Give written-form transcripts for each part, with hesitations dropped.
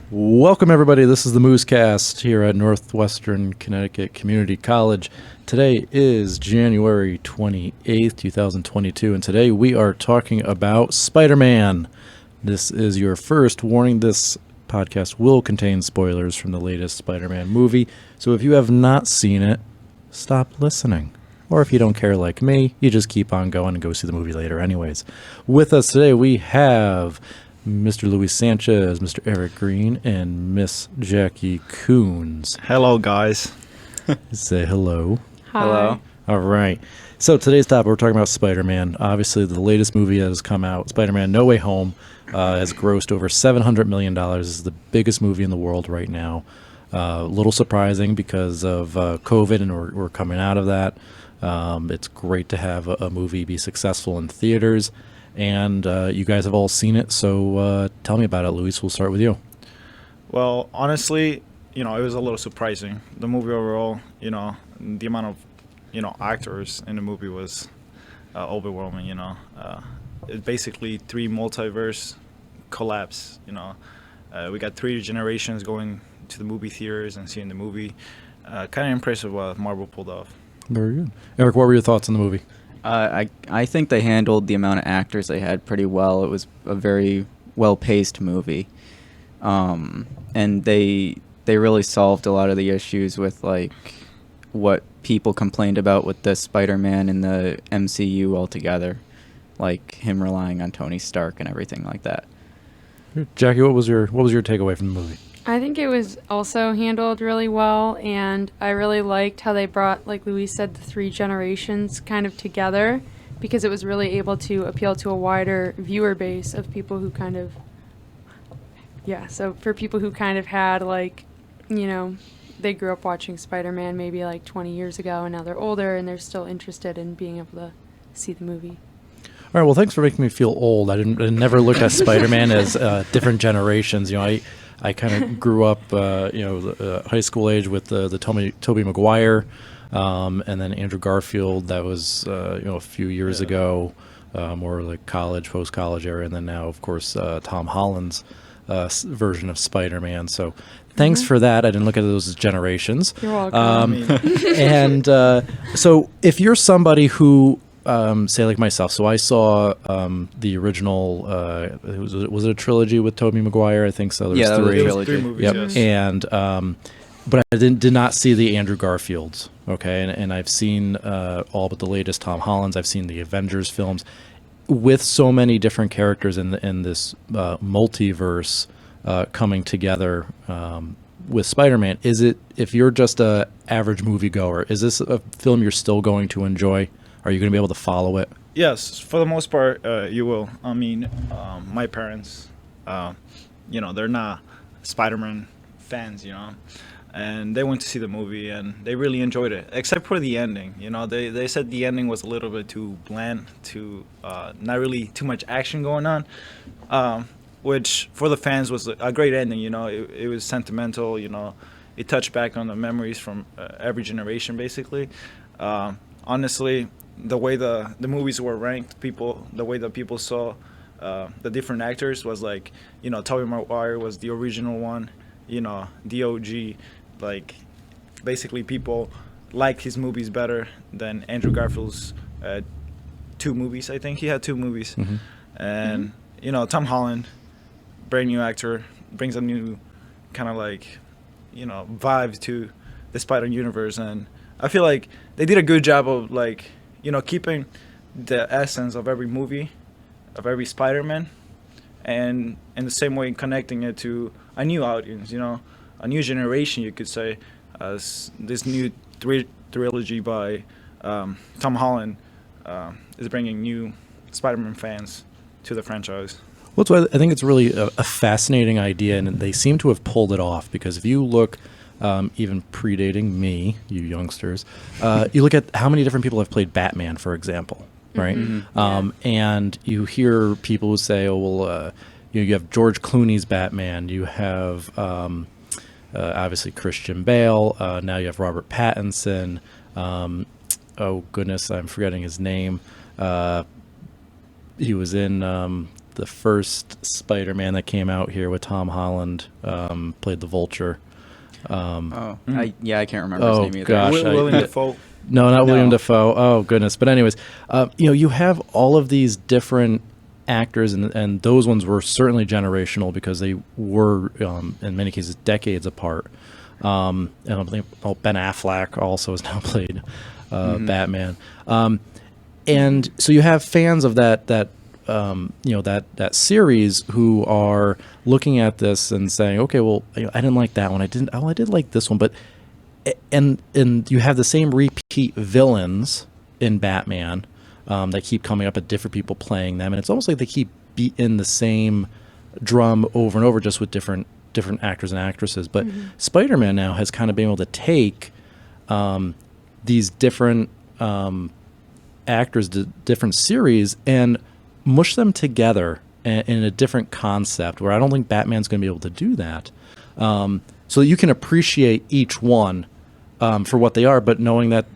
Welcome, everybody. This is the Moosecast here at Northwestern Connecticut Community College. Today is January 28th, 2022, and today we are talking about Spider-Man. This is your first warning. This podcast will contain spoilers from the latest Spider-Man movie, so if you have not seen it, stop listening. Or if you don't care like me, you just keep on going and go see the movie later anyways. With us today, we have Mr. Luis Sanchez, Mr. Eric Green, and Miss Jackie Coons. Hello, guys. Say hello. Hi. Hello. All right. So today's topic, we're talking about Spider-Man. Obviously, the latest movie that has come out, Spider-Man No Way Home, has grossed over $700 million. This is the biggest movie in the world right now. A little surprising because of COVID, and we're coming out of that. It's great to have a movie be successful in theaters. And you guys have all seen it, so tell me about it, Luis. We'll start with you. Well, honestly, it was a little surprising. The movie overall, the amount of, actors in the movie was overwhelming, It's basically three multiverse collapse, We got three generations going to the movie theaters and seeing the movie. Kind of impressive what Marvel pulled off. Very good. Eric, what were your thoughts on the movie? I think they handled the amount of actors they had pretty well. It was a very well-paced movie, and they really solved a lot of the issues with like what people complained about with the Spider-Man in the MCU altogether, like him relying on Tony Stark and everything like that. Jackie, what was your takeaway from the movie? I think it was also handled really well, and I really liked how they brought, like Luis said, the three generations kind of together, because it was really able to appeal to a wider viewer base of people who kind of, so for people who kind of had like, they grew up watching Spider-Man maybe like 20 years ago, and now they're older and they're still interested in being able to see the movie. All right, well, thanks for making me feel old. I never looked at Spider-Man as different generations. I kind of grew up, high school age with the Tobey Maguire, and then Andrew Garfield. That was, a few years ago, more like college, post-college era, and then now, of course, Tom Holland's version of Spider-Man. So thanks for that. I didn't look at those as generations. You're welcome. And so if you're somebody who say like myself. So I saw the original. Was it a trilogy with Tobey Maguire? I think so. There was It was three movies. Yep. Yes. And but I did not see the Andrew Garfields. Okay, and I've seen all but the latest Tom Holland's. I've seen the Avengers films. With so many different characters in this multiverse coming together with Spider-Man, is it, if you're just a average moviegoer, is this a film you're still going to enjoy? Are you going to be able to follow it? Yes, for the most part, you will. I mean, my parents, they're not Spider-Man fans, and they went to see the movie and they really enjoyed it, except for the ending. They said the ending was a little bit too bland, not really too much action going on, which for the fans was a great ending. It was sentimental. It touched back on the memories from every generation, basically. Honestly, the way the movies were ranked, the way that people saw the different actors was like, Tobey Maguire was the original one, the OG. Like, basically people liked his movies better than Andrew Garfield's two movies. I think he had two movies. Mm-hmm. And, Tom Holland, brand new actor, brings a new kind of like, vibe to the Spider universe. And I feel like they did a good job of like, keeping the essence of every movie, of every Spider-Man, and in the same way connecting it to a new audience, a new generation, you could say, as this new trilogy by Tom Holland is bringing new Spider-Man fans to the franchise. Well, I think it's really a fascinating idea, and they seem to have pulled it off, because if you look, even predating me, you youngsters, you look at how many different people have played Batman, for example, right? Mm-hmm. And you hear people who say, oh, well, you have George Clooney's Batman, you have obviously Christian Bale, now you have Robert Pattinson, oh goodness, I'm forgetting his name. He was in the first Spider-Man that came out here with Tom Holland, played the Vulture. I can't remember his name either. Gosh, William Dafoe. No, not No. William Dafoe. Oh goodness. But anyways, you have all of these different actors, and those ones were certainly generational because they were, in many cases, decades apart. And I think Ben Affleck also has now played Batman. And so you have fans of that series who are looking at this and saying, okay, well, I didn't like that one. I did like this one, but and you have the same repeat villains in Batman that keep coming up at different people playing them, and it's almost like they keep beating the same drum over and over, just with different actors and actresses. But Spider-Man now has kind of been able to take these different actors, different series, and mush them together in a different concept, where I don't think Batman's going to be able to do that. So you can appreciate each one for what they are, but knowing that,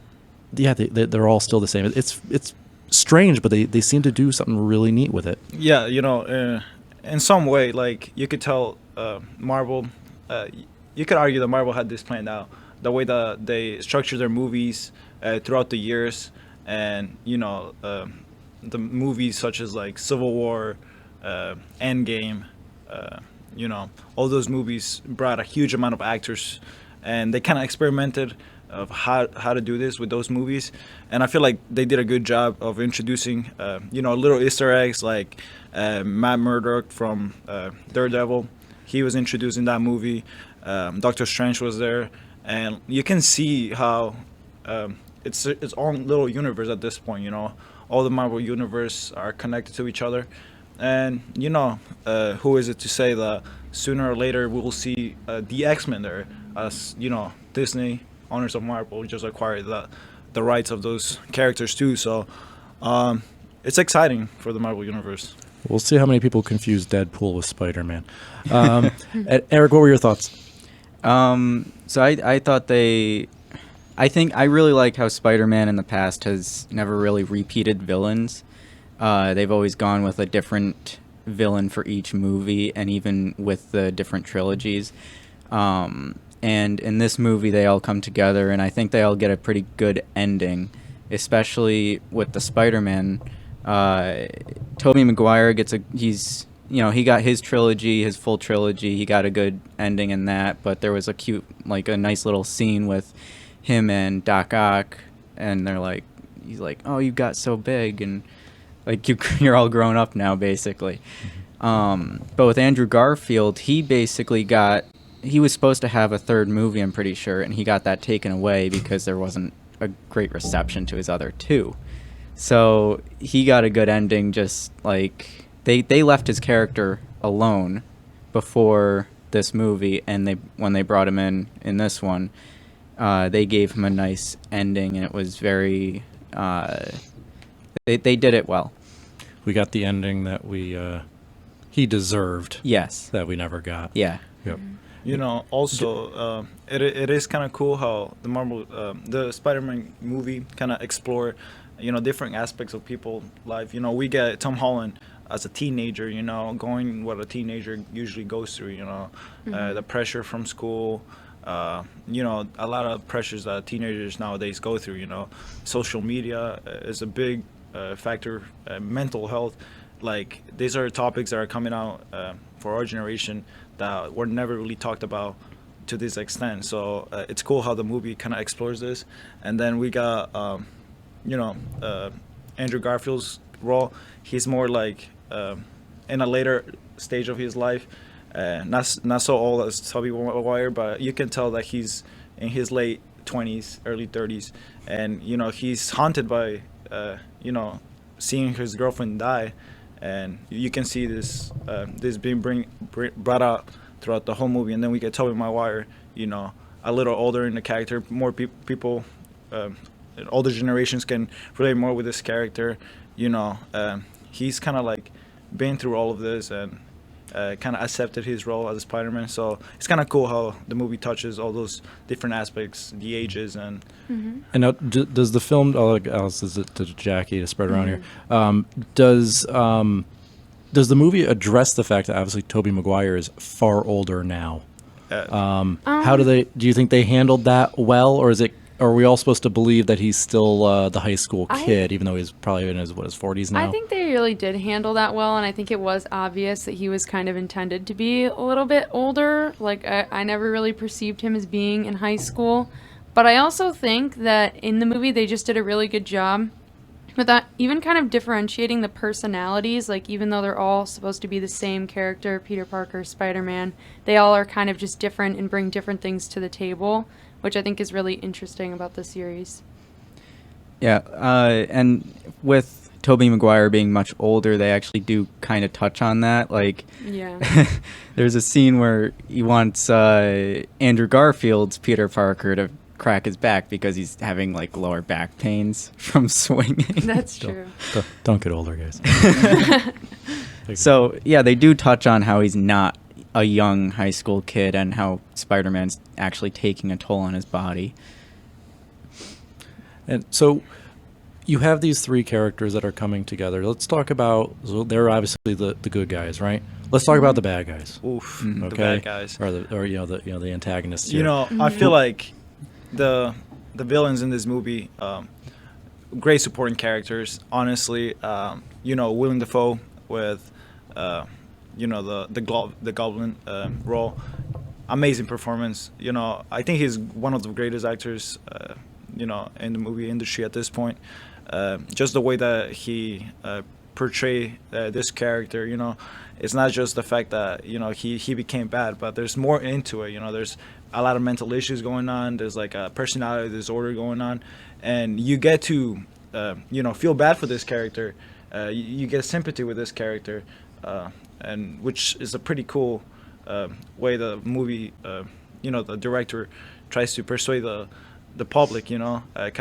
they're all still the same. It's strange, but they seem to do something really neat with it. Yeah, in some way, like, you could tell Marvel, you could argue that Marvel had this planned out, the way that they structure their movies throughout the years, and the movies such as like Civil War, Endgame, all those movies brought a huge amount of actors, and they kind of experimented of how to do this with those movies, and I feel like they did a good job of introducing little Easter eggs, like Matt Murdock from Daredevil. He was introduced in that movie. Doctor Strange was there, and you can see how it's its own little universe at this point. All the Marvel universe are connected to each other, and who is it to say that sooner or later we will see the X-Men there, as Disney, owners of Marvel, just acquired the rights of those characters too. So it's exciting for the Marvel universe. We'll see how many people confuse Deadpool with Spider-Man. Eric, what were your thoughts? So I thought I think I really like how Spider-Man in the past has never really repeated villains. They've always gone with a different villain for each movie, and even with the different trilogies. And in this movie, they all come together, and I think they all get a pretty good ending, especially with the Spider-Man. Tobey Maguire he got his trilogy, his full trilogy. He got a good ending in that, but there was a nice little scene with him and Doc Ock, and he's like, oh, you got so big, and like you're all grown up now, basically. But with Andrew Garfield, he was supposed to have a third movie, I'm pretty sure, and he got that taken away because there wasn't a great reception to his other two. So he got a good ending, just like they left his character alone before this movie, and when they brought him in this one, they gave him a nice ending, and it was very they did it well. We got the ending that he deserved. Yes. That we never got. Yeah. Yep. Also, it is kind of cool how the Spider-Man movie kind of explore, different aspects of people's life. We get Tom Holland as a teenager, going what a teenager usually goes through, the pressure from school, a lot of pressures that teenagers nowadays go through, social media is a big factor, mental health. Like, these are topics that are coming out for our generation that were never really talked about to this extent. So it's cool how the movie kind of explores this. And then we got, Andrew Garfield's role. He's more like in a later stage of his life, not so old as Tobey Maguire, but you can tell that he's in his late 20s, early 30s, and he's haunted by seeing his girlfriend die. And you can see this being brought out throughout the whole movie. And then we get Tobey Maguire, a little older in the character. More people, older generations can relate more with this character. He's kind of like been through all of this and kind of accepted his role as a Spider-Man. So it's kind of cool how the movie touches all those different aspects, the ages, and. Mm-hmm. And now, does the film? I'll says it to Jackie to spread around here. Does does the movie address the fact that obviously Tobey Maguire is far older now? How do you think they handled that well, or are we all supposed to believe that he's still the high school kid, even though he's probably in his 40s now? I think they really did handle that well, and I think it was obvious that he was kind of intended to be a little bit older. Like, I never really perceived him as being in high school. But I also think that in the movie they just did a really good job with that, even kind of differentiating the personalities. Like, even though they're all supposed to be the same character, Peter Parker, Spider-Man, they all are kind of just different and bring different things to the table, which I think is really interesting about the series. Yeah, and with Tobey Maguire being much older, they actually do kind of touch on that. Like, Yeah. there's a scene where he wants Andrew Garfield's Peter Parker to crack his back because he's having like lower back pains from swinging. That's true. Don't get older, guys. So yeah, they do touch on how he's not a young high school kid and how Spider-Man's actually taking a toll on his body. And so you have these three characters that are coming together. Let's talk about, so they're obviously the good guys, right? Let's talk about the bad guys. Oof, Okay? the bad guys. Or the antagonists here. You know, I feel like the villains in this movie, great supporting characters. Honestly, Willem Dafoe with, the Goblin role, amazing performance. I think he's one of the greatest actors, in the movie industry at this point. Just the way that he portray this character, it's not just the fact that he became bad, but there's more into it. There's a lot of mental issues going on. There's like a personality disorder going on, and you get to feel bad for this character. You get sympathy with this character, and which is a pretty cool way the movie, the director tries to persuade the public, kind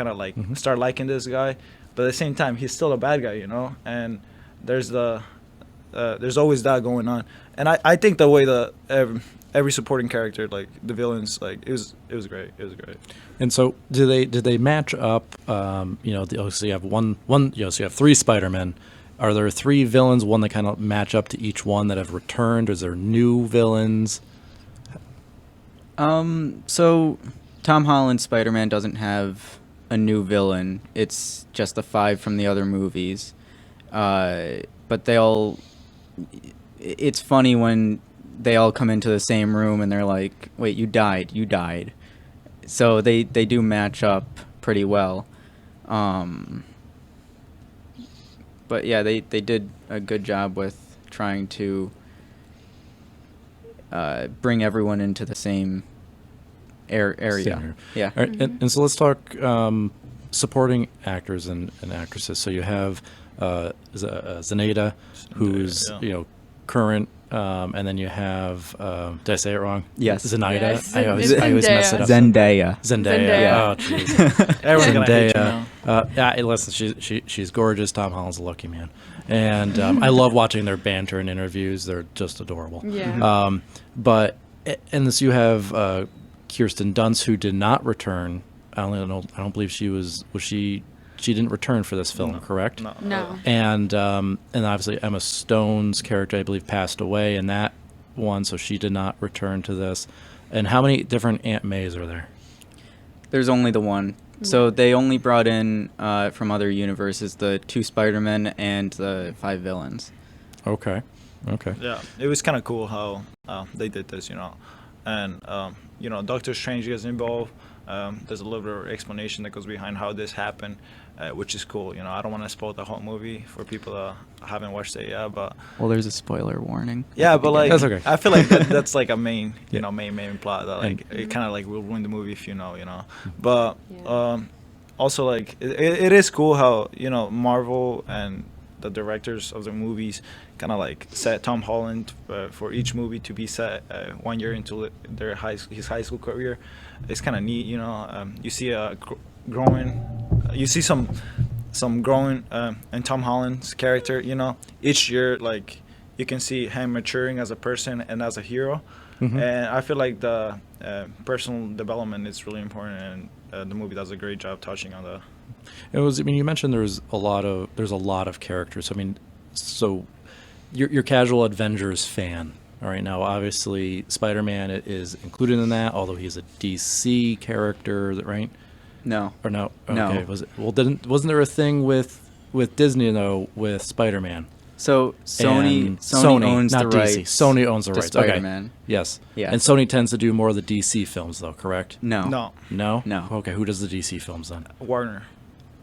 of like start liking this guy, but at the same time he's still a bad guy, and there's always that going on. And I think the way every supporting character, like the villains, like it was great. It was great. And so did they match up? So you have one. So you have three Spider-Men. Are there three villains? One that kind of match up to each one that have returned? Is there new villains? So Tom Holland's Spider-Man doesn't have a new villain. It's just the five from the other movies. But they all... It's funny when they all come into the same room and they're like, wait, you died. So they do match up pretty well. But yeah, they did a good job with trying to bring everyone into the same area. Same. Yeah. All right, and so let's talk supporting actors and actresses. So you have Zendaya, who's yeah. Current, and then you have did I say it wrong? Yes. Zenaida. Yes, I always it's mess it up. Zendaya. Zendaya. Oh, jeez. Everyone's gonna hate you now. Yeah, listen, she's gorgeous. Tom Holland's a lucky man, and I love watching their banter and interviews. They're just adorable. Yeah. But and this you have Kirsten Dunst, who did not return. I don't believe she was she. She didn't return for this film, correct? No. And obviously Emma Stone's character, I believe, passed away in that one, so she did not return to this. And how many different Aunt Mays are there? There's only the one. So they only brought in from other universes the 2 Spider-Men and the 5 villains. Okay. Yeah, it was kind of cool how they did this, and Doctor Strange gets involved. There's a little bit of explanation that goes behind how this happened, which is cool. I don't want to spoil the whole movie for people that haven't watched it yet, but Well, there's a spoiler warning. yeah, but like That's okay. I feel like that's like a main, Yeah. main plot that like And- it kind of like will ruin the movie if you know. But Yeah. also like it is cool how Marvel and the directors of the movies kind of like set Tom Holland for each movie to be set 1 year into his high school career. It's kind of neat, you see you see some growing in Tom Holland's character, each year, like you can see him maturing as a person and as a hero. Mhm. And I feel like the personal development is really important, and the movie does a great job touching on that. You mentioned there's a lot of characters. I mean, so your casual Avengers fan. All right, now obviously Spider-Man is included in that, although he's a DC character, right? No. Or no? No. Okay. Wasn't there a thing with Disney though with Spider-Man? So And Sony owns not the DC. rights. Sony owns the to rights. Spider-Man. Okay. Yes. Yeah. And Sony tends to do more of the DC films, though. Correct? No. No, No. No. Okay. Who does the DC films then? Warner.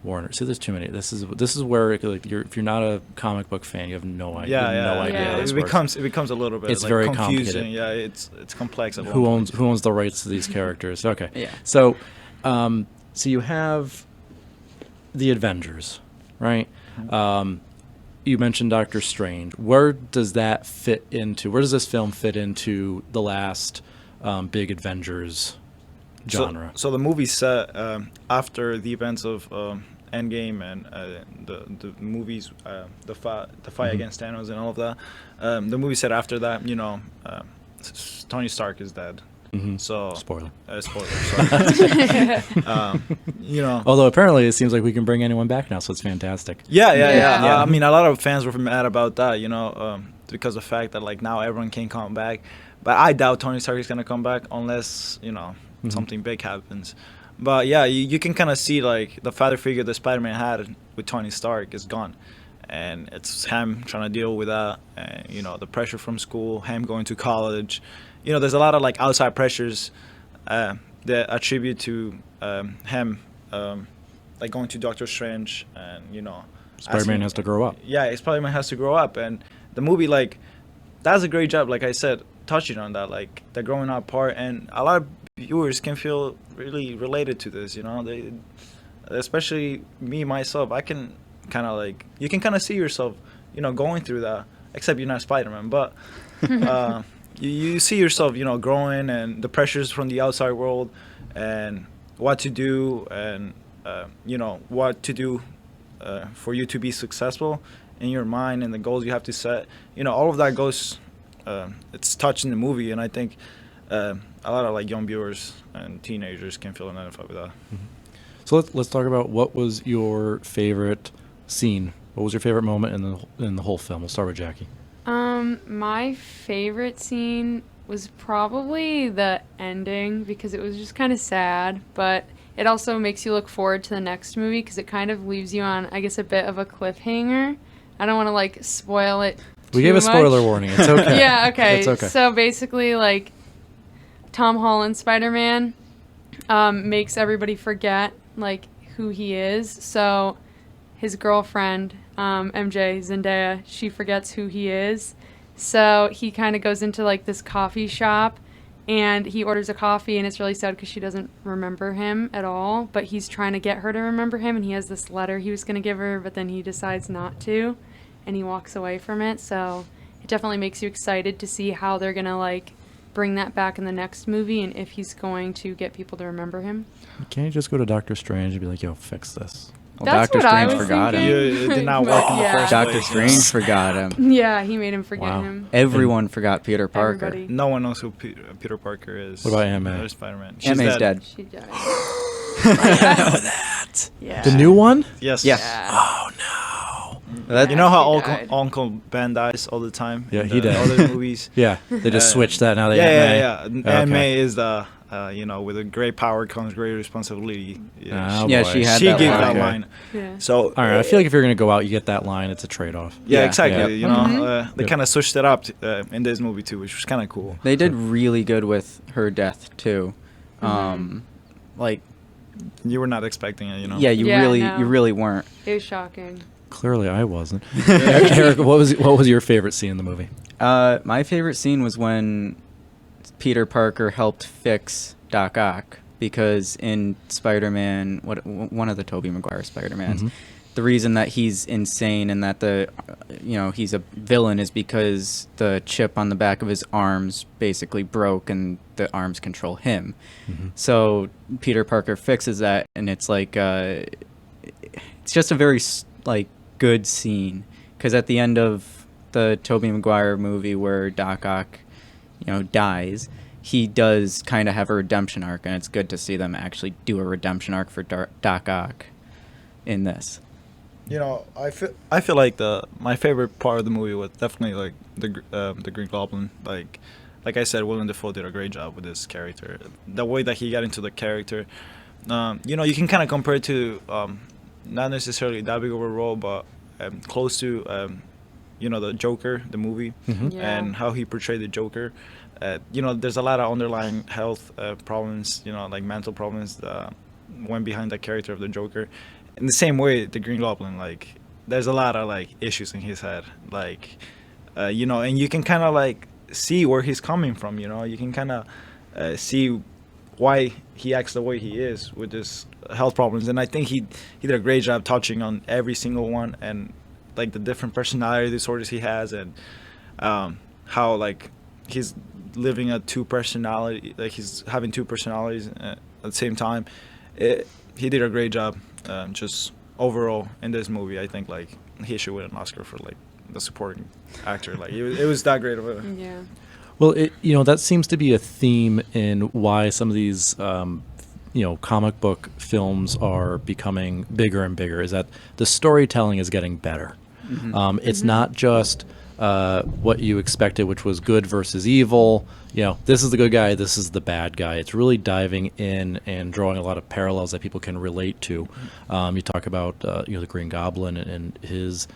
Warner. See, there's too many. This is where like if you're not a comic book fan, you have no idea. Yeah, No yeah. idea. Yeah. how this It works. becomes a little bit It's like very confusing. complicated. Yeah, it's complex. At Who one point. owns the rights to these characters? Okay. Yeah. So, so you have the Avengers, right? You mentioned Doctor Strange. Where does that fit into? Where does this film fit into the last big Avengers genre? So the movie set after the events of Endgame and the movies, the fight Mm-hmm. against Thanos and all of that. The movie set after that, Tony Stark is dead. Mhm. So Spoiler. spoiler. So, Although apparently it seems like we can bring anyone back now, so it's fantastic. Yeah. Yeah. I mean, a lot of fans were mad about that, because of the fact that like now everyone can come back. But I doubt Tony Stark is gonna come back unless something big happens. But yeah, you can kind of see like the father figure that Spider-Man had with Tony Stark is gone, and it's him trying to deal with that, and the pressure from school, him going to college. There's a lot of like outside pressures that attribute to him like going to Doctor Strange and Spider-Man has to grow up. Yeah, Spider-Man has to grow up, and the movie like does a great job, like I said, touching on that, like the growing up part, and a lot of viewers can feel really related to this. They, especially me myself, I can kind of like you can kind of see yourself, going through that. Except you're not Spider-Man, but you see yourself, growing, and the pressures from the outside world, and what to do, and what to do for you to be successful in your mind, and the goals you have to set. All of that goes. It's touched in the movie, and I think a lot of like young viewers and teenagers can feel identified with that. So let's talk about what was your favorite scene. What was your favorite moment in the whole film? We'll start with Jackie. My favorite scene was probably the ending because it was just kind of sad, but it also makes you look forward to the next movie because it kind of leaves you on, I guess, a bit of a cliffhanger. I don't want to like spoil it. We gave a spoiler warning. It's okay. Yeah, okay. It's okay. So basically, like, Tom Holland Spider-Man makes everybody forget, like, who he is. So his girlfriend, MJ, Zendaya, she forgets who he is. So he kind of goes into, like, this coffee shop, and he orders a coffee, and it's really sad because she doesn't remember him at all. But he's trying to get her to remember him, and he has this letter he was going to give her, but then he decides not to. And he walks away from it, so it definitely makes you excited to see how they're gonna like bring that back in the next movie, and if he's going to get people to remember him. Can't you just go to Doctor Strange and be like, "Yo, fix this"? Well, That's Doctor what I Strange was forgot thinking. him. It did not work in the Yeah. first Doctor place. Strange forgot him. Yeah, he made him forget Wow. him. Everyone forgot Peter Parker. Everybody. No one knows who Peter Parker is. What about Aunt May? There's Spider-Man. Aunt May's dead. She died. I know that. Yeah. The new one? Yes. Yeah. Oh no. That, You know how He Uncle, died. Uncle Ben dies all the time? Yeah, in he the died. Other movies. Yeah, they just switched that now. They Yeah. Okay. Aunt May is the, with a great power comes great responsibility. Oh, Yeah, boy. she had she that gave line. that Okay. line. Yeah. So. All right, I feel like if you're gonna go out, you get that line. It's a trade-off. Yeah, Yeah. exactly. Yeah. They Yep. kind of switched it up in this movie too, which was kind of cool. They did really good with her death too. Like, You were not expecting it, yeah, you Yeah, really, no. you really weren't. It was shocking. Clearly, I wasn't. Eric, what was your favorite scene in the movie? My favorite scene was when Peter Parker helped fix Doc Ock, because in Spider-Man, one of the Tobey Maguire Spider-Mans, Mhm. the reason that he's insane and that he's a villain is because the chip on the back of his arms basically broke and the arms control him. Mhm. So Peter Parker fixes that, and it's like it's just a very like good scene, because at the end of the Tobey Maguire movie where Doc Ock dies, he does kind of have a redemption arc, and it's good to see them actually do a redemption arc for Doc Ock in this. I feel like my favorite part of the movie was definitely like the Green Goblin. Like I said, Willem Dafoe did a great job with this character. The way that he got into the character, you can kind of compare it to not necessarily that big of a role, but close to the Joker, the movie, Yeah. and how he portrayed the Joker. There's a lot of underlying health problems, like mental problems that went behind the character of the Joker. In the same way, the Green Goblin, like, there's a lot of like issues in his head, like, and you can kind of like see where he's coming from. You can kind of see why he acts the way he is with his health problems, and I think he did a great job touching on every single one, and like the different personality disorders he has, and how like he's living a two personality, like he's having two personalities at the same time. He did a great job, just overall in this movie. I think like he should win an Oscar for like the supporting actor. Like it was that great of a. Yeah. Well, that seems to be a theme in why some of these, comic book films are becoming bigger and bigger. Is that the storytelling is getting better. It's not just what you expected, which was good versus evil. This is the good guy, this is the bad guy. It's really diving in and drawing a lot of parallels that people can relate to. You talk about the Green Goblin and his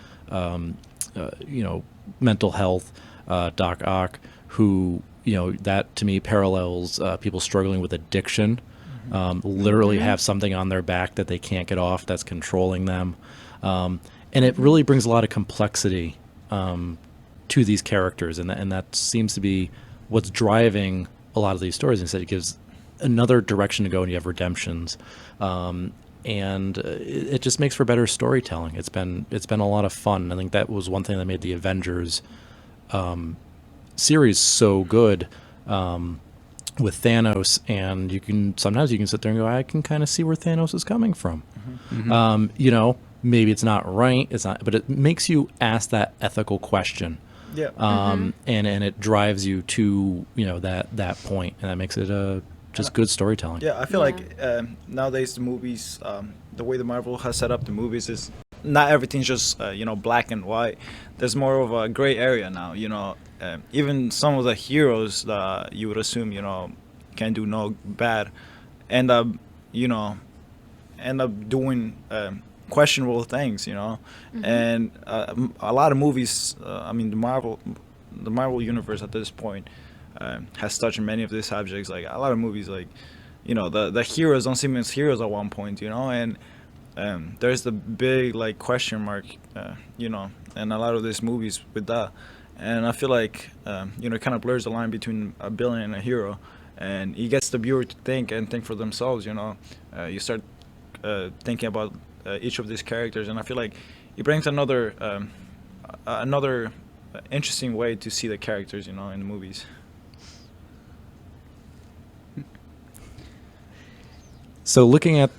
mental health, Doc Ock, who that to me parallels people struggling with addiction. Literally have something on their back that they can't get off that's controlling them, and it really brings a lot of complexity to these characters, and that seems to be what's driving a lot of these stories. Instead, it gives another direction to go, and you have redemptions, and it just makes for better storytelling. It's been a lot of fun. I think that was one thing that made the Avengers series so good, with Thanos, and sometimes you can sit there and go, I can kind of see where Thanos is coming from. Maybe it's not right, but it makes you ask that ethical question. Yeah. And it drives you to that point, and that makes it just good storytelling. Yeah, I feel like nowadays the movies, the way the Marvel has set up the movies is not everything's just black and white. There's more of a gray area now. Even some of the heroes that you would assume can do no bad, end up doing questionable things. And a lot of movies. The Marvel universe at this point has touched many of these subjects. Like a lot of movies, like the heroes don't seem as heroes at one point. And there's the big like question mark. And a lot of these movies with that. And I feel like it kind of blurs the line between a villain and a hero, and it gets the viewer to think for themselves. You start thinking about each of these characters, and I feel like it brings another interesting way to see the characters, in the movies. So looking at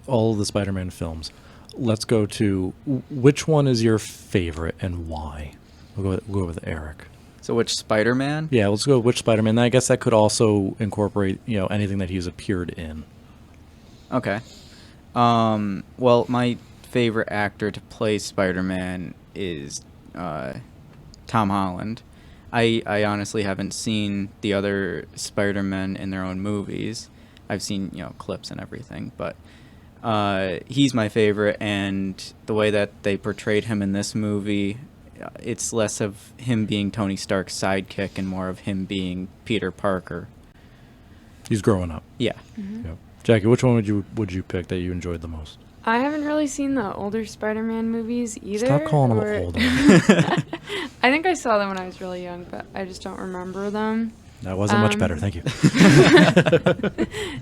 all of the Spider-Man films, let's go to which one is your favorite and why. We'll go with Eric. So which Spider-Man? Yeah, let's go with which Spider-Man. I guess that could also incorporate anything that he's appeared in. Okay. Well, my favorite actor to play Spider-Man is Tom Holland. I honestly haven't seen the other Spider-Men in their own movies. I've seen clips and everything, but he's my favorite, and the way that they portrayed him in this movie, it's less of him being Tony Stark's sidekick and more of him being Peter Parker. He's growing up. Yeah. Yep. Jackie, which one would you pick that you enjoyed the most? I haven't really seen the older Spider-Man movies either. Stop calling them old. I think I saw them when I was really young, but I just don't remember them. That wasn't much better. Thank you.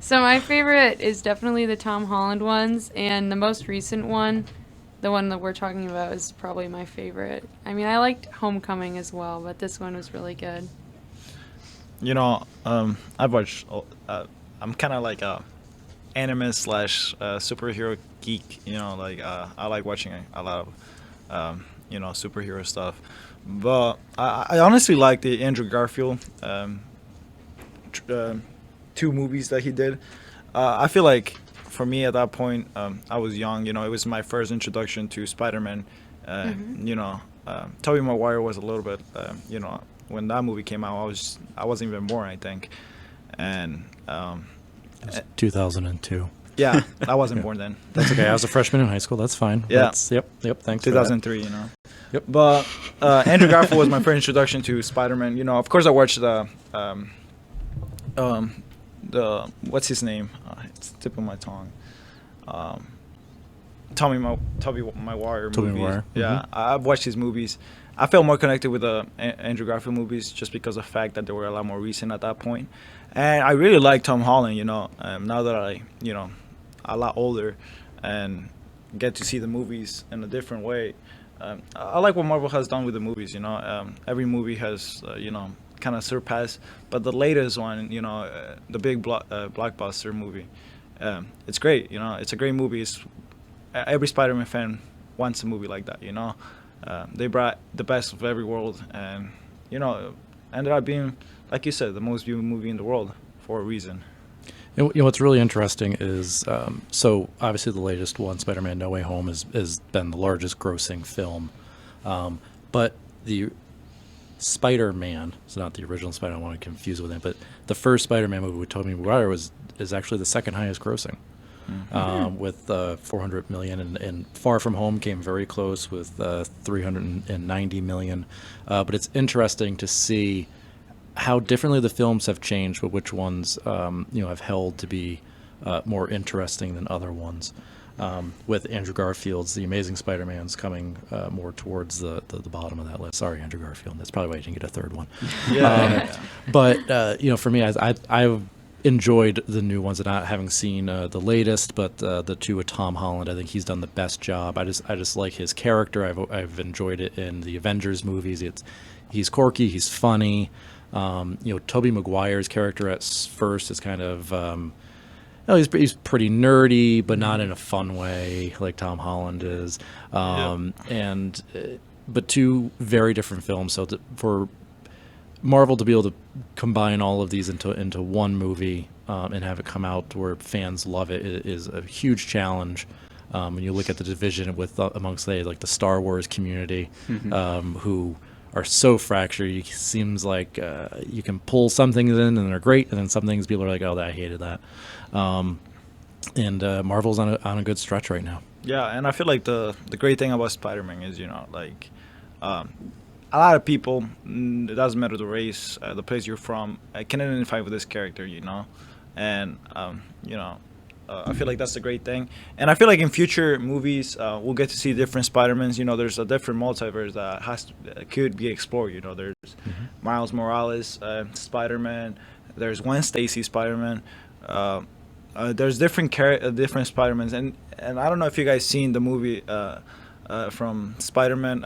So my favorite is definitely the Tom Holland ones, and the most recent one, the one that we're talking about, is probably my favorite. I mean, I liked Homecoming as well, but this one was really good. I've watched. I'm kind of like a anime / superhero geek. I like watching a lot of superhero stuff. But I honestly like the Andrew Garfield 2 movies that he did. I feel like for me at that point, I was young. You know, it was my first introduction to Spider-Man. You know, Tobey Maguire was a little bit. You know, when that movie came out, I wasn't even born, I think, and It was 2002. yeah, I wasn't born then. That's okay. I was a freshman in high school. That's fine. Yeah. Yep. Thanks. for that. 2003, you know. Yep. But Andrew Garfield was my first introduction to Spider-Man. You know, of course, I watched the what's his name? It's the tip of my tongue. Tobey Maguire Tobey movies. Maguire. Yeah, I've watched his movies. I felt more connected with the Andrew Garfield movies just because of the fact that they were a lot more recent at that point. And I really like Tom Holland. You know, now that I, you know, a lot older and get to see the movies in a different way. I like what Marvel has done with the movies. You know, every movie has, you know, kind of surpassed. But the latest one, you know, the big blockbuster movie, it's great. You know, it's a great movie. Every Spider-Man fan wants a movie like that. You know, they brought the best of every world, and you know, ended up being, like you said, the most viewed movie in the world for a reason. You know what's really interesting is so obviously the latest one, Spider-Man: No Way Home, has been the largest grossing film, but the Spider-Man, so not the original Spider, I don't want to confuse with it, but the first Spider-Man movie with Tobey Maguire is actually the second highest grossing, with 400 million, and Far From Home came very close with 390 million. But it's interesting to see how differently the films have changed, but which ones you know have held to be more interesting than other ones. With Andrew Garfield's The Amazing Spider-Man's coming more towards the bottom of that list. Sorry, Andrew Garfield. That's probably why you didn't get a third one. Yeah. But you know, for me, I've enjoyed the new ones, and not having seen the latest, but the two with Tom Holland. I think he's done the best job. I just like his character. I've enjoyed it in the Avengers movies. He's quirky. He's funny. You know, Tobey Maguire's character at first is kind of, he's pretty nerdy, but not in a fun way like Tom Holland is. But two very different films. So for Marvel to be able to combine all of these into one movie and have it come out where fans love it is a huge challenge. When you look at the division with amongst say like the Star Wars community, who are so fractured. It seems like you can pull some things in and they're great, and then some things people are like, "Oh, I hated that." And Marvel's on a good stretch right now. Yeah, and I feel like the great thing about Spider-Man is, you know, like a lot of people, it doesn't matter the race, the place you're from, can identify with this character, you know, and you know. I feel like that's the great thing. And I feel like in future movies, we'll get to see different Spider-Mans. You know, there's a different multiverse that could be explored. You know, there's Miles Morales, Spider-Man. There's Gwen Stacy Spider-Man. There's different Spider-Mans. And I don't know if you guys seen the movie from Spider-Man,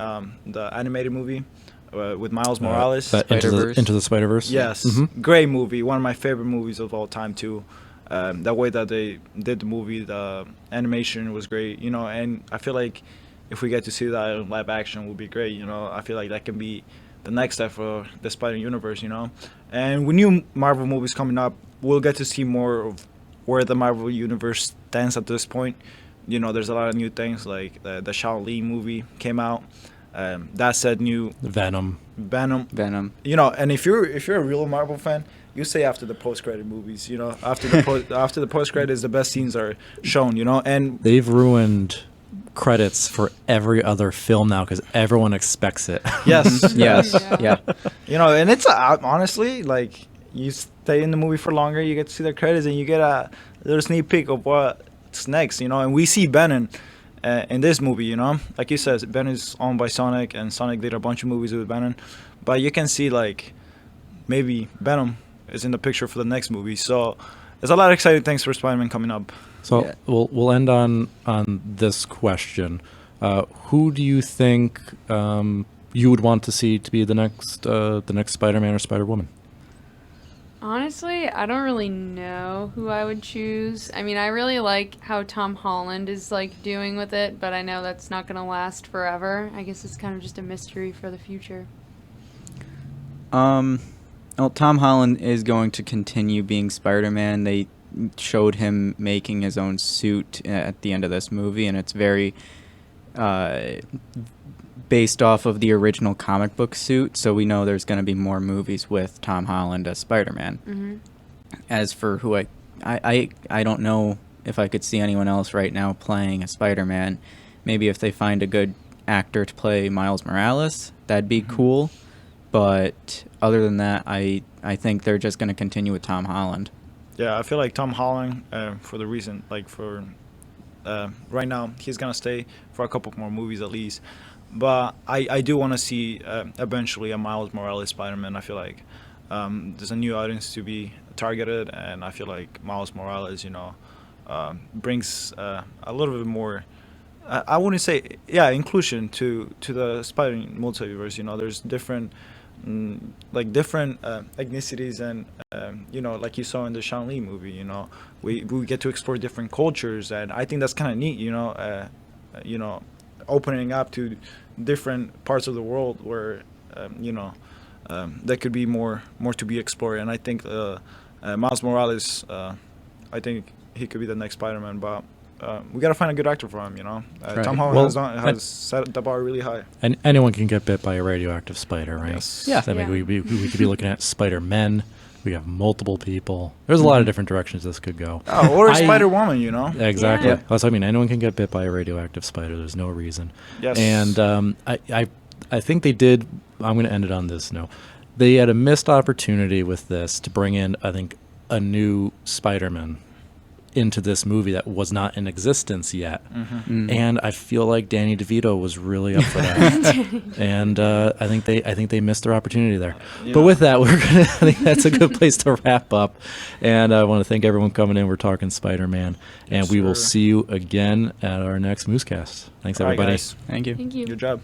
the animated movie with Miles Morales. Into the Spider-Verse? Yes. Great movie. One of my favorite movies of all time, too. That way that they did the movie, the animation was great, you know, and I feel like if we get to see that in live action, will be great, you know. I feel like that can be the next step for the Spider Universe, you know. And with new Marvel movies coming up, we'll get to see more of where the Marvel Universe stands at this point. You know, there's a lot of new things, like the Shaolin movie came out. That said, new Venom. You know, and if you're a real Marvel fan, you say after the post-credit movies, you know, after the post-credits, the best scenes are shown, you know, and they've ruined credits for every other film now because everyone expects it. Yes, yeah. You know, and it's honestly like you stay in the movie for longer, you get to see the credits, and you get a little sneak peek of what's next, you know. And we see Venom in this movie, you know, like you said, Venom is owned by Sonic, and Sonic did a bunch of movies with Venom, but you can see like maybe Venom is in the picture for the next movie. So there's a lot of exciting things for Spider-Man coming up. So Yeah. we'll end on this question. Who do you think you would want to see to be the next Spider-Man or Spider-Woman? Honestly, I don't really know who I would choose. I mean, I really like how Tom Holland is like doing with it, but I know that's not going to last forever. I guess it's kind of just a mystery for the future. Well, Tom Holland is going to continue being Spider-Man. They showed him making his own suit at the end of this movie, and it's very based off of the original comic book suit, so we know there's going to be more movies with Tom Holland as Spider-Man. Mm-hmm. As for who I don't know if I could see anyone else right now playing a Spider-Man. Maybe if they find a good actor to play Miles Morales, that'd be cool. But other than that, I think they're just going to continue with Tom Holland. Yeah, I feel like Tom Holland, for the reason, like for right now, he's gonna stay for a couple more movies at least. But I do want to see eventually a Miles Morales Spider-Man. I feel like there's a new audience to be targeted, and I feel like Miles Morales, brings a little bit more. I wouldn't say inclusion to the Spider multiverse. There's different different ethnicities, and like you saw in the Shang Li movie. We get to explore different cultures, and I think that's kind of neat. Opening up to different parts of the world where that could be more to be explored. And I think Miles Morales, I think he could be the next Spider-Man, but we gotta find a good actor for him. Right. Tom Holland has set the bar really high. And anyone can get bit by a radioactive spider, right? Yes. Yeah. So, I mean, Yeah. we could be looking at Spider-Men. We have multiple people. There's a lot of different directions this could go. Oh, or I- Spider-Woman, Exactly. Yeah. That's what I mean. Anyone can get bit by a radioactive spider. There's no reason. Yes. And I think they did. I'm going to end it on this note. They had a missed opportunity with this to bring in, I think, a new Spider-Man into this movie that was not in existence yet. And I feel like Danny DeVito was really up for that. And I think they missed their opportunity there. But with that, I think that's a good place to wrap up. And I want to thank everyone coming in. We're talking Spider-Man, and Yes, we will sir. see you again at our next Moosecast. Thanks, All right, everybody. guys. Thank you. Thank you. Good job.